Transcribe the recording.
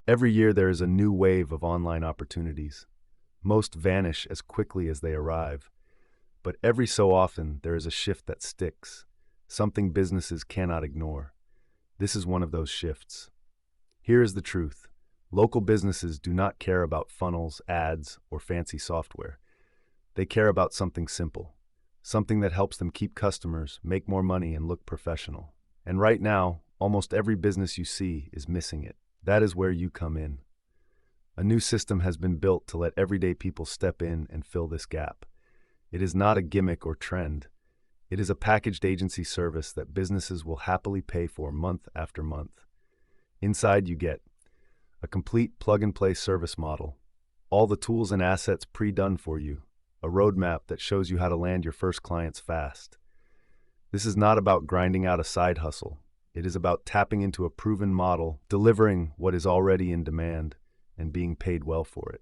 Every year there is a new wave of online opportunities. Most vanish as quickly as they arrive, but every so often there is a shift that sticks, something businesses cannot ignore. This is one of those shifts. Here is the truth. Local businesses do not care about funnels, ads, or fancy software. They care about something simple, something that helps them keep customers, make more money, and look professional. And right now, almost every business you see is missing it. That is where you come in. A new system has been built to let everyday people step in and fill this gap. It is not a gimmick or trend. It is a packaged agency service that businesses will happily pay for month after month. Inside you get a complete plug-and-play service model, all the tools and assets pre-done for you, a roadmap that shows you how to land your first clients fast. This is not about grinding out a side hustle. It is about tapping into a proven model, delivering what is already in demand, and being paid well for it.